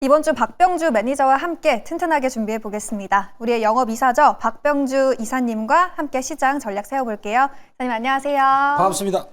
이번 주 박병주 매니저와 함께 튼튼하게 준비해 보겠습니다. 우리의 영업이사죠. 박병주 이사님과 함께 시장 전략 세워볼게요. 이사님 안녕하세요. 반갑습니다.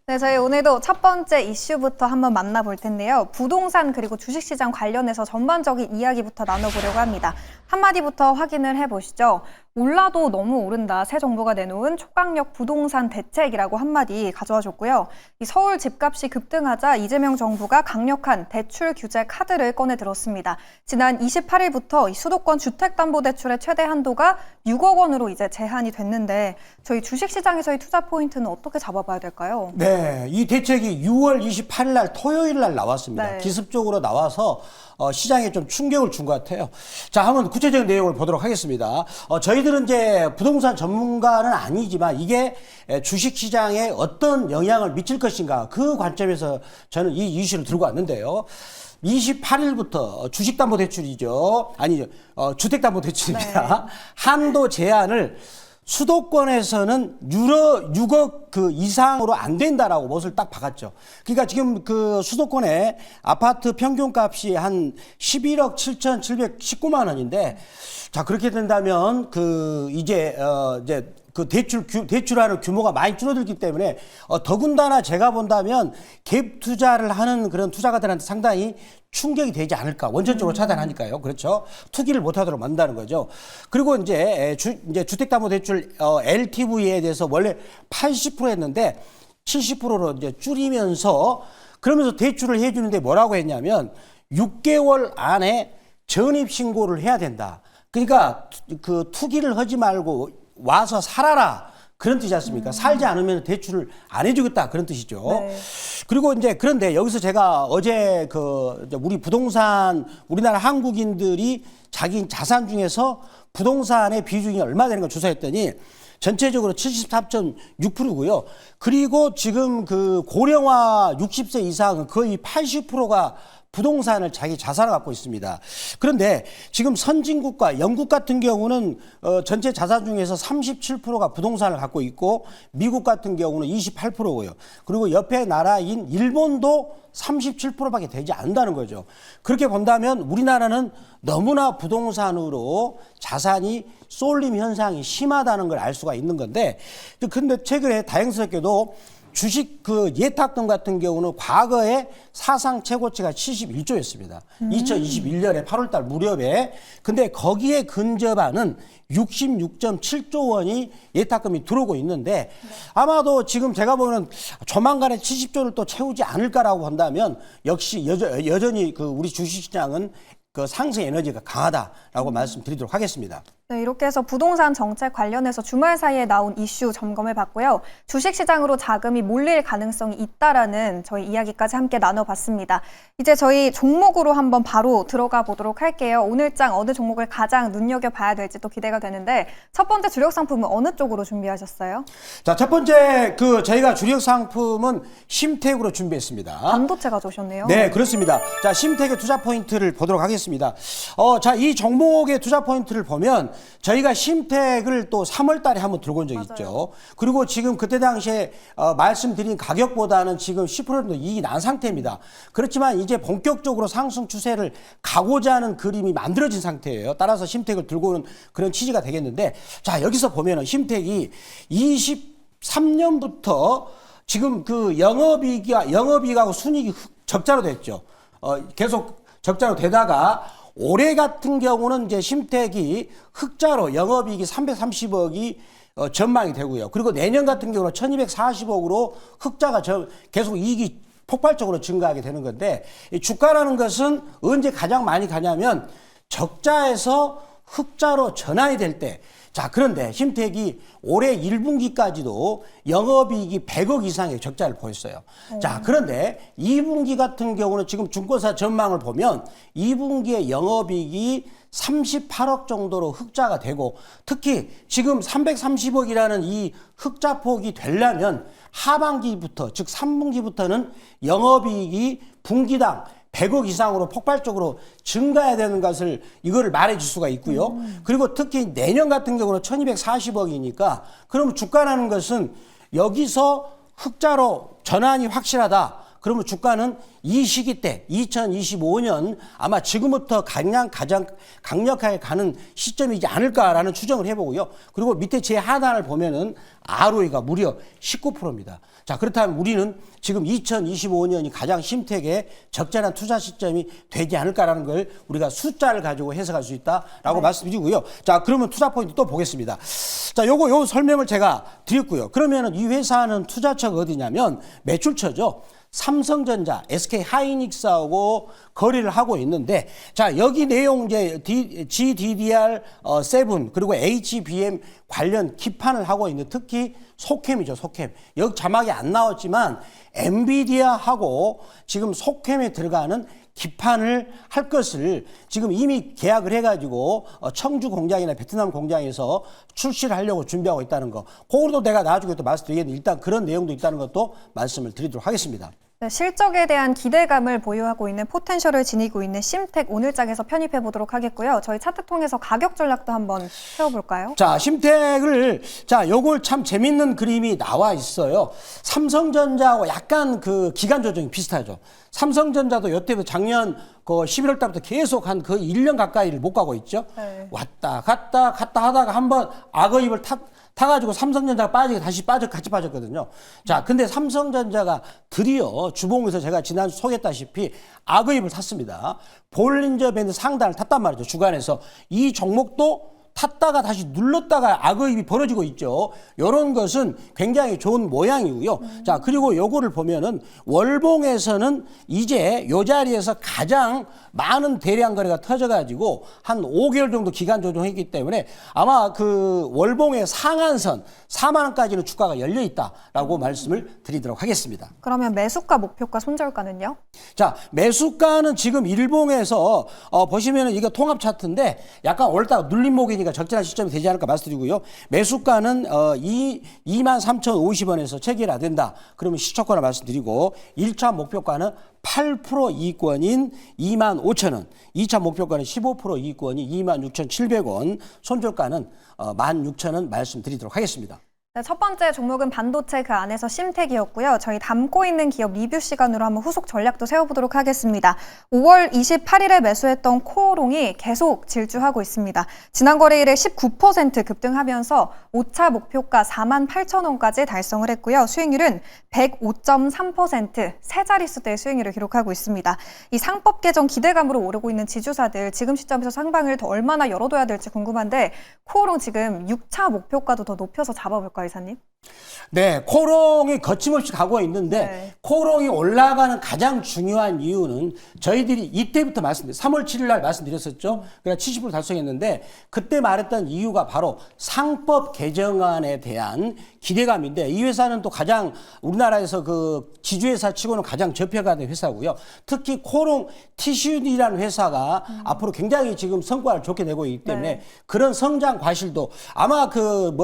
네, 저희 오늘도 첫 번째 이슈부터 한번 만나볼 텐데요. 부동산 그리고 주식시장 관련해서 전반적인 이야기부터 나눠보려고 합니다. 한마디부터 확인을 해보시죠. 올라도 너무 오른다. 새 정부가 내놓은 초강력 부동산 대책이라고 한마디 가져와 줬고요. 이 서울 집값이 급등하자 이재명 정부가 강력한 대출 규제 카드를 꺼내 들었습니다. 지난 28일부터 이 수도권 주택담보대출의 최대 한도가 6억 원으로 이제 제한이 됐는데 저희 주식시장에서의 투자 포인트는 어떻게 잡아봐야 될까요? 네, 이 대책이 6월 28일 날 토요일 날 나왔습니다. 네. 기습적으로 나와서 시장에 좀 충격을 준 것 같아요. 자, 한번 구체적인 내용을 보도록 하겠습니다. 저희들은 이제 부동산 전문가는 아니지만 이게 주식시장에 어떤 영향을 미칠 것인가 그 관점에서 저는 이 이슈를 들고 왔는데요. 28일부터 주식담보대출이죠. 아니죠. 주택담보대출입니다. 네. 한도 제한을 수도권에서는 6억 그 이상으로 안 된다라고 못을 딱 박았죠. 그러니까 지금 그 수도권의 아파트 평균값이 한 11억 7,719만 원인데, 자, 그렇게 된다면 이제 그 대출하는 규모가 많이 줄어들기 때문에 더군다나 제가 본다면 갭 투자를 하는 그런 투자가들한테 상당히 충격이 되지 않을까. 원천적으로 차단하니까요. 그렇죠. 투기를 못하도록 만든다는 거죠. 그리고 이제 주택담보대출 LTV에 대해서 원래 80%였는데 70%로 이제 줄이면서 그러면서 대출을 해주는데 뭐라고 했냐면 6개월 안에 전입 신고를 해야 된다. 그러니까 그 투기를 하지 말고 와서 살아라. 그런 뜻이지 않습니까? 살지 않으면 대출을 안 해주겠다. 그런 뜻이죠. 네. 그리고 이제 그런데 여기서 제가 어제 우리나라 한국인들이 자기 자산 중에서 부동산의 비중이 얼마 되는 걸 조사했더니 전체적으로 73.6%고요. 그리고 지금 그 고령화 60세 이상은 거의 80%가 부동산을 자기 자산을 갖고 있습니다. 그런데 지금 선진국과 영국 같은 경우는 전체 자산 중에서 37%가 부동산을 갖고 있고 미국 같은 경우는 28%고요. 그리고 옆에 나라인 일본도 37%밖에 되지 않는다는 거죠. 그렇게 본다면 우리나라는 너무나 부동산으로 자산이 쏠림 현상이 심하다는 걸 알 수가 있는 건데, 근데 최근에 다행스럽게도 주식 예탁금 같은 경우는 과거에 사상 최고치가 71조였습니다. 2021년에 8월달 무렵에. 근데 거기에 근접하는 66.7조 원이 예탁금이 들어오고 있는데 아마도 지금 제가 보면 조만간에 70조를 또 채우지 않을까라고 본다면 역시 여전히 우리 주식시장은 상승 에너지가 강하다라고 말씀드리도록 하겠습니다. 네, 이렇게 해서 부동산 정책 관련해서 주말 사이에 나온 이슈 점검해 봤고요. 주식시장으로 자금이 몰릴 가능성이 있다라는 저희 이야기까지 함께 나눠봤습니다. 이제 저희 종목으로 한번 바로 들어가 보도록 할게요. 오늘장 어느 종목을 가장 눈여겨봐야 될지 또 기대가 되는데 첫 번째 주력 상품은 어느 쪽으로 준비하셨어요? 자, 첫 번째 저희가 주력 상품은 심택으로 준비했습니다. 반도체 가져오셨네요. 네, 그렇습니다. 자, 심택의 투자 포인트를 보도록 하겠습니다. 자, 이 종목의 투자 포인트를 보면 저희가 심택을 또 3월 달에 한번 들고 온 적이 있죠. 그리고 지금 그때 당시에 말씀드린 가격보다는 지금 10% 정도 이익이 난 상태입니다. 그렇지만 이제 본격적으로 상승 추세를 가고자 하는 그림이 만들어진 상태예요. 따라서 심택을 들고 오는 그런 취지가 되겠는데, 자, 여기서 보면은 심택이 23년부터 지금 영업이익하고 순이익이 적자로 됐죠. 계속 적자로 되다가 올해 같은 경우는 이제 심택이 흑자로 영업이익이 330억이 전망이 되고요. 그리고 내년 같은 경우는 1240억으로 흑자가 계속 이익이 폭발적으로 증가하게 되는 건데, 이 주가라는 것은 언제 가장 많이 가냐면 적자에서 흑자로 전환이 될 때. 자, 그런데 심택이 올해 1분기까지도 영업이익이 100억 이상의 적자를 보였어요. 자, 그런데 2분기 같은 경우는 지금 증권사 전망을 보면 2분기에 영업이익이 38억 정도로 흑자가 되고, 특히 지금 330억이라는 이 흑자폭이 되려면 하반기부터, 즉 3분기부터는 영업이익이 분기당 100억 이상으로 폭발적으로 증가해야 되는 것을 이거를 말해 줄 수가 있고요. 그리고 특히 내년 같은 경우는 1240억이니까 그럼 주가라는 것은 여기서 흑자로 전환이 확실하다. 그러면 주가는 이 시기 때 2025년 아마 지금부터 가장 강력하게 가는 시점이지 않을까라는 추정을 해보고요. 그리고 밑에 제 하단을 보면은 ROE가 무려 19%입니다. 자, 그렇다면 우리는 지금 2025년이 가장 심택의 적절한 투자 시점이 되지 않을까라는 걸 우리가 숫자를 가지고 해석할 수 있다라고 말씀드리고요. 자, 그러면 투자 포인트 또 보겠습니다. 자, 요 설명을 제가 드렸고요. 그러면은 이 회사는 투자처가 어디냐면 매출처죠. 삼성전자, SK 하이닉스하고 거래를 하고 있는데, 자, 여기 내용 이제 GDDR7 그리고 HBM 관련 기판을 하고 있는 특히 속캠이죠, 속캠. 여기 자막이 안 나왔지만 엔비디아하고 지금 속캠에 들어가는 기판을 할 것을 지금 이미 계약을 해가지고 청주 공장이나 베트남 공장에서 출시를 하려고 준비하고 있다는 거. 그거도 내가 나중에 또 말씀드리겠는데 일단 그런 내용도 있다는 것도 말씀을 드리도록 하겠습니다. 네, 실적에 대한 기대감을 보유하고 있는 포텐셜을 지니고 있는 심텍 오늘장에서 편입해 보도록 하겠고요. 저희 차트 통해서 가격 전략도 한번 세워볼까요? 자, 심텍을, 자, 요걸 참 재밌는 그림이 나와 있어요. 삼성전자하고 약간 그 기간 조정이 비슷하죠. 삼성전자도 여태부터 작년 그 11월 달부터 계속 한 그 1년 가까이를 못 가고 있죠. 네. 왔다 갔다 하다가 한번 악어입을 타가지고 삼성전자가 같이 빠졌거든요. 자, 근데 삼성전자가 드디어 주봉에서 제가 지난주 소개했다시피 악어입을 탔습니다. 볼린저 밴드 상단을 탔단 말이죠. 주간에서. 이 종목도 탔다가 다시 눌렀다가 악어입이 벌어지고 있죠. 이런 것은 굉장히 좋은 모양이고요. 자, 그리고 요거를 보면은 월봉에서는 이제 요 자리에서 가장 많은 대량 거래가 터져가지고 한 5개월 정도 기간 조정했기 때문에 아마 그 월봉의 상한선 4만 원까지는 주가가 열려 있다라고 말씀을 드리도록 하겠습니다. 그러면 매수가, 목표가, 손절가는요? 자, 매수가는 지금 일봉에서 보시면은 이거 통합 차트인데 약간 올랐다가 눌림목이니까 적절한 시점이 되지 않을까 말씀드리고요. 매수가는 23,050원에서 체결된다. 그러면 시초가를 말씀드리고 1차 목표가는 8% 이익권인 25,000원, 2차 목표가는 15% 이익권이 26,700원, 손절가는 16,000원 말씀드리도록 하겠습니다. 네, 첫 번째 종목은 반도체 그 안에서 심텍이었고요. 저희 담고 있는 기업 리뷰 시간으로 한번 후속 전략도 세워보도록 하겠습니다. 5월 28일에 매수했던 코오롱이 계속 질주하고 있습니다. 지난 거래일에 19% 급등하면서 5차 목표가 48,000원까지 달성을 했고요. 수익률은 105.3%, 세 자릿수대의 수익률을 기록하고 있습니다. 이 상법 개정 기대감으로 오르고 있는 지주사들 지금 시점에서 상방을 더 얼마나 열어둬야 될지 궁금한데 코오롱 지금 6차 목표가도 더 높여서 잡아볼까요? 이사님? 네, 코롱이 거침없이 가고 있는데 네. 코롱이 올라가는 가장 중요한 이유는 저희들이 이때부터 3월 7일 날 말씀드렸었죠. 그러니까 70% 달성했는데 그때 말했던 이유가 바로 상법 개정안에 대한 기대감인데 이 회사는 또 가장 우리나라에서 그 지주회사 치고는 가장 저평가된 회사고요. 특히 코롱 티슈이라는 회사가 앞으로 굉장히 지금 성과를 좋게 내고 있기 때문에 네. 그런 성장 과실도 아마 그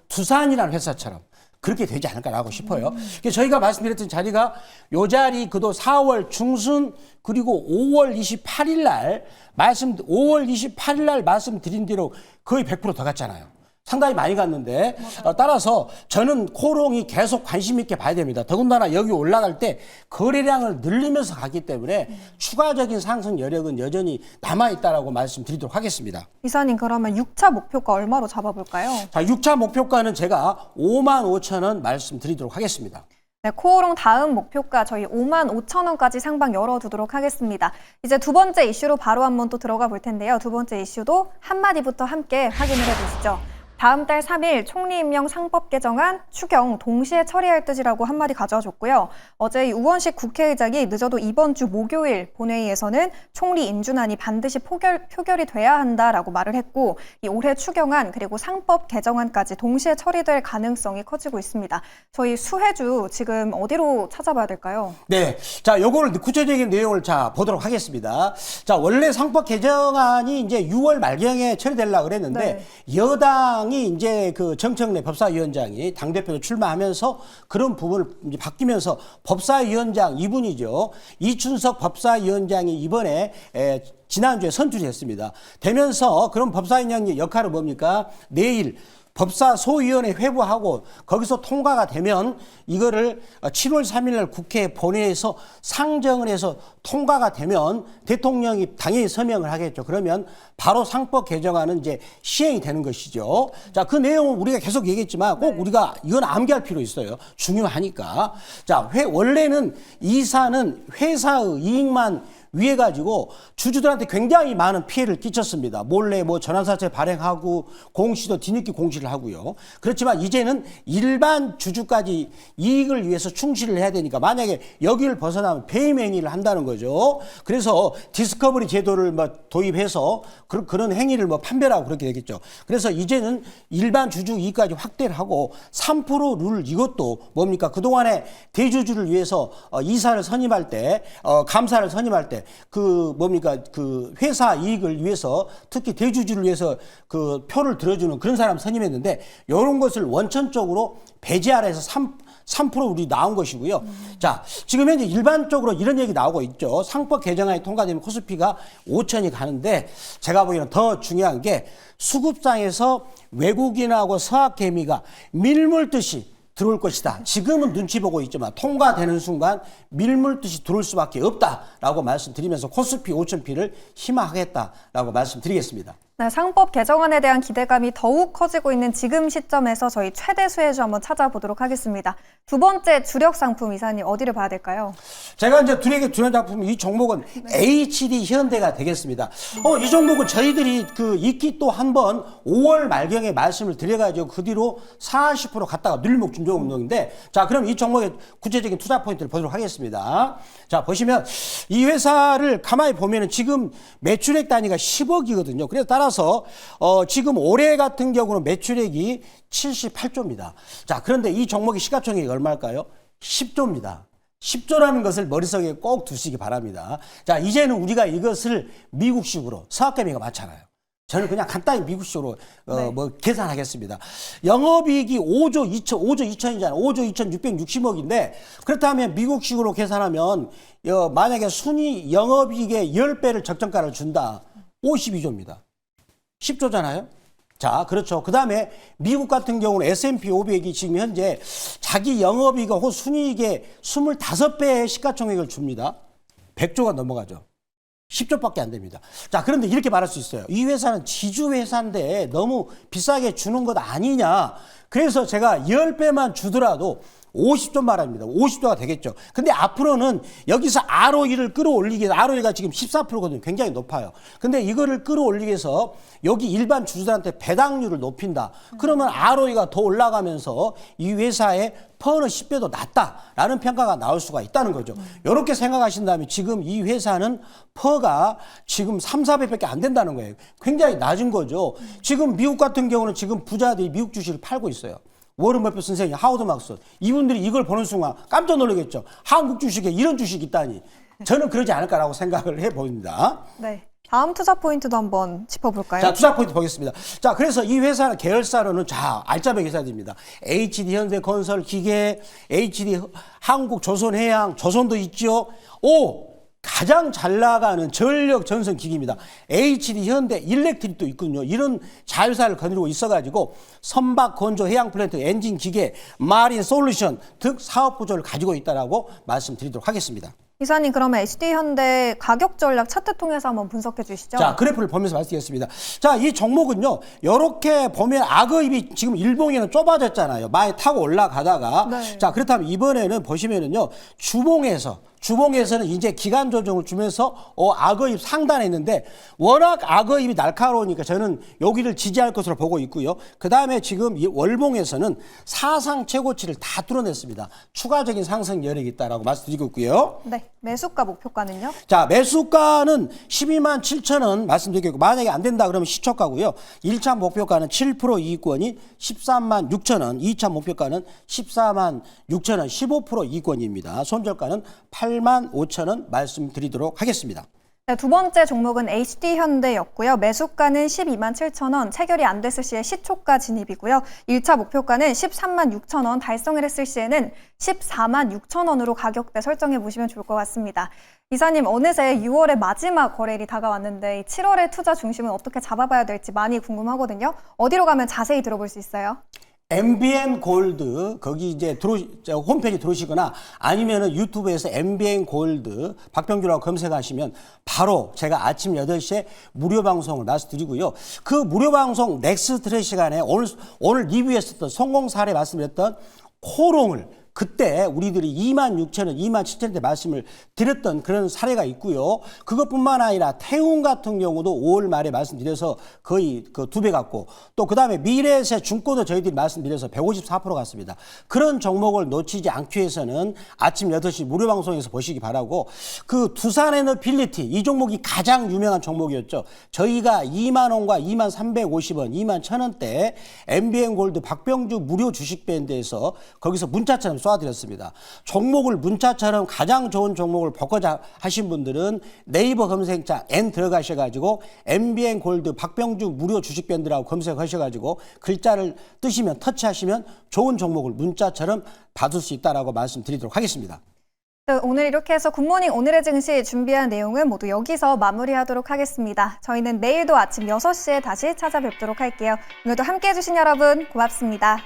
두산이라는 회사처럼 그렇게 되지 않을까라고 싶어요. 그래서 저희가 말씀드렸던 자리가 요 자리 그도 4월 중순 그리고 5월 28일 날 5월 28일 날 말씀드린 대로 거의 100% 더 갔잖아요. 상당히 많이 갔는데 따라서 저는 코롱이 계속 관심 있게 봐야 됩니다. 더군다나 여기 올라갈 때 거래량을 늘리면서 가기 때문에 추가적인 상승 여력은 여전히 남아있다라고 말씀드리도록 하겠습니다. 이사님 그러면 6차 목표가 얼마로 잡아볼까요? 자, 6차 목표가는 제가 55,000원 말씀드리도록 하겠습니다. 네, 코오롱 다음 목표가 저희 55,000원까지 상방 열어두도록 하겠습니다. 이제 두 번째 이슈로 바로 한번 또 들어가 볼 텐데요. 두 번째 이슈도 한마디부터 함께 확인을 해보시죠. 다음 달 3일 총리 임명 상법 개정안 추경 동시에 처리할 뜻이라고 한마디 가져와 줬고요. 어제 우원식 국회의장이 늦어도 이번 주 목요일 본회의에서는 총리 인준안이 반드시 표결이 돼야 한다라고 말을 했고 이 올해 추경안 그리고 상법 개정안까지 동시에 처리될 가능성이 커지고 있습니다. 저희 수혜주 지금 어디로 찾아봐야 될까요? 네, 자, 요거를 구체적인 내용을 자 보도록 하겠습니다. 자, 원래 상법 개정안이 이제 6월 말경에 처리되려고 그랬는데 여당 이제 그 정청래 법사위원장이 당대표로 출마하면서 그런 부분을 이제 바뀌면서 법사위원장 이분이죠. 이춘석 법사위원장이 이번에 지난주에 선출이 됐습니다. 되면서 그런 법사위원장의 역할은 뭡니까? 내일 법사소위원회 회부하고 거기서 통과가 되면 이거를 7월 3일 날 국회 본회의에서 상정을 해서 통과가 되면 대통령이 당연히 서명을 하겠죠. 그러면 바로 상법 개정안은 이제 시행이 되는 것이죠. 자, 그 내용은 우리가 계속 얘기했지만 꼭 우리가 이건 암기할 필요 있어요. 중요하니까. 자, 원래는 이사는 회사의 이익만 위해 가지고 주주들한테 굉장히 많은 피해를 끼쳤습니다. 몰래 뭐 전환사채 발행하고 공시도 뒤늦게 공시를 하고요. 그렇지만 이제는 일반 주주까지 이익을 위해서 충실을 해야 되니까 만약에 여기를 벗어나면 배임 행위를 한다는 거죠. 그래서 디스커버리 제도를 뭐 도입해서 그런 행위를 뭐 판별하고 그렇게 되겠죠. 그래서 이제는 일반 주주 이익까지 확대를 하고 3%룰 이것도 뭡니까? 그동안에 대주주를 위해서 이사를 선임할 때 감사를 선임할 때 그 회사 이익을 위해서 특히 대주주를 위해서 그 표를 들어주는 그런 사람 선임했는데 이런 것을 원천적으로 배제하라 해서 3% 우리 나온 것이고요. 자, 지금 현재 일반적으로 이런 얘기 나오고 있죠. 상법 개정안이 통과되면 코스피가 5천이 가는데 제가 보기에는 더 중요한 게 수급상에서 외국인하고 서학개미가 밀물듯이 들어올 것이다. 지금은 눈치 보고 있지만 통과되는 순간 밀물듯이 들어올 수밖에 없다라고 말씀드리면서 코스피 5,000피를 희망하겠다라고 말씀드리겠습니다. 네, 상법 개정안에 대한 기대감이 더욱 커지고 있는 지금 시점에서 저희 최대 수혜주 한번 찾아보도록 하겠습니다. 두 번째 주력 상품 이사님 어디를 봐야 될까요? 제가 이제 주력 작품 이 종목은 HD 현대가 되겠습니다. 이 종목은 저희들이 그 익히 또 한번 5월 말경에 말씀을 드려가지고 그 뒤로 40% 갔다가 늘목 준종목인데 자, 그럼 이 종목의 구체적인 투자 포인트를 보도록 하겠습니다. 자, 보시면 이 회사를 가만히 보면은 지금 매출액 단위가 10억이거든요. 그래서 따라서 지금 올해 같은 경우는 매출액이 78조입니다. 자, 그런데 이 종목의 시가총액이 얼마일까요? 10조입니다. 10조라는 것을 머릿속에 꼭 두시기 바랍니다. 자, 이제는 우리가 이것을 미국식으로 서학개미가 많잖아요. 저는 그냥 간단히 미국식으로 뭐 계산하겠습니다. 영업이익이 5조 2천이잖아요. 5조 2,660억인데 그렇다면 미국식으로 계산하면 만약에 순위 영업이익의 10배를 적정가를 준다. 52조입니다. 10조잖아요. 자, 그렇죠. 그 다음에 미국 같은 경우는 S&P 500이 지금 현재 자기 영업이익 혹은 순이익의 25배의 시가총액을 줍니다. 100조가 넘어가죠. 10조밖에 안 됩니다. 자, 그런데 이렇게 말할 수 있어요. 이 회사는 지주회사인데 너무 비싸게 주는 것 아니냐. 그래서 제가 10배만 주더라도 50조 말합니다. 50조가 되겠죠. 근데 앞으로는 여기서 ROE를 끌어올리기 위해서 ROE가 지금 14%거든요. 굉장히 높아요. 근데 이거를 끌어올리기 위해서 여기 일반 주주들한테 배당률을 높인다. 그러면 ROE가 더 올라가면서 이 회사의 퍼는 10배도 낮다라는 평가가 나올 수가 있다는 거죠. 이렇게 생각하신다면 지금 이 회사는 퍼가 지금 3, 4배밖에 안 된다는 거예요. 굉장히 낮은 거죠. 지금 미국 같은 경우는 지금 부자들이 미국 주식을 팔고 있어요. 워런 버핏 선생님, 하워드 막스 이분들이 이걸 보는 순간 깜짝 놀라겠죠. 한국 주식에 이런 주식이 있다니. 저는 그러지 않을까라고 생각을 해봅니다. 네. 다음 투자 포인트도 한번 짚어볼까요? 자, 투자 포인트 보겠습니다. 자, 그래서 이 회사는 계열사로는 자, 알짜배 회사들입니다. HD 현대건설 기계, HD 한국조선해양, 조선도 있죠. 가장 잘 나가는 전력 전선 기기입니다. HD 현대 일렉트릭도 있거든요. 이런 자회사를 거느리고 있어가지고 선박 건조 해양 플랜트 엔진 기계 마린 솔루션 등 사업 구조를 가지고 있다라고 말씀드리도록 하겠습니다. 이사님 그러면 HD현대 가격 전략 차트 통해서 한번 분석해 주시죠. 자, 그래프를 보면서 말씀드리겠습니다. 자, 이 종목은요. 이렇게 보면 악의입이 지금 일봉에는 좁아졌잖아요. 많이 타고 올라가다가. 네. 자, 그렇다면 이번에는 보시면은요. 주봉에서는 이제 기간 조정을 주면서 악의입 상단에 있는데 워낙 악의입이 날카로우니까 저는 여기를 지지할 것으로 보고 있고요. 그다음에 지금 이 월봉에서는 사상 최고치를 다 뚫어냈습니다. 추가적인 상승 여력이 있다라고 말씀드리고 있고요. 네. 매수가 목표가는요? 자, 매수가는 12만 7천 원 말씀드리고 만약에 안 된다 그러면 시초가고요. 1차 목표가는 7% 이익권이 13만 6천 원, 2차 목표가는 14만 6천 원, 15% 이익권입니다. 손절가는 8만 5천 원 말씀드리도록 하겠습니다. 네, 두 번째 종목은 HD현대였고요. 매수가는 12만 7천 원, 체결이 안 됐을 시에 시초가 진입이고요. 1차 목표가는 13만 6천 원, 달성을 했을 시에는 14만 6천 원으로 가격대 설정해 보시면 좋을 것 같습니다. 이사님, 어느새 6월의 마지막 거래일이 다가왔는데 7월의 투자 중심은 어떻게 잡아봐야 될지 많이 궁금하거든요. 어디로 가면 자세히 들어볼 수 있어요? MBN 골드 거기 이제 홈페이지 들어오시거나 아니면은 유튜브에서 MBN 골드 박병규라고 검색하시면 바로 제가 아침 8시에 무료 방송을 말씀드리고요. 그 무료 방송 넥스트레 시간에 오늘 리뷰했었던 성공 사례 말씀드렸던 코롱을 그때 우리들이 26,000원, 27,000원대 말씀을 드렸던 그런 사례가 있고요. 그것뿐만 아니라 태웅 같은 경우도 5월 말에 말씀드려서 거의 그 2배 갔고 또 그다음에 미래에셋 중고도 저희들이 말씀드려서 154% 갔습니다. 그런 종목을 놓치지 않기 위해서는 아침 8시 무료 방송에서 보시기 바라고 그 두산에너빌리티 이 종목이 가장 유명한 종목이었죠. 저희가 2만 원과 2만 350원, 2만 1,000원대 MBN 골드 박병주 무료 주식 밴드에서 거기서 문자처럼 쏴드렸습니다. 종목을 문자처럼 가장 좋은 종목을 바꿔자 하신 분들은 네이버 검색창 N 들어가셔가지고 MBN 골드 박병주 무료 주식밴드라고 검색하셔가지고 글자를 뜨시면 터치하시면 좋은 종목을 문자처럼 받을 수 있다라고 말씀드리도록 하겠습니다. 네, 오늘 이렇게 해서 굿모닝 오늘의 증시 준비한 내용은 모두 여기서 마무리하도록 하겠습니다. 저희는 내일도 아침 6시에 다시 찾아뵙도록 할게요. 오늘도 함께해 주신 여러분 고맙습니다.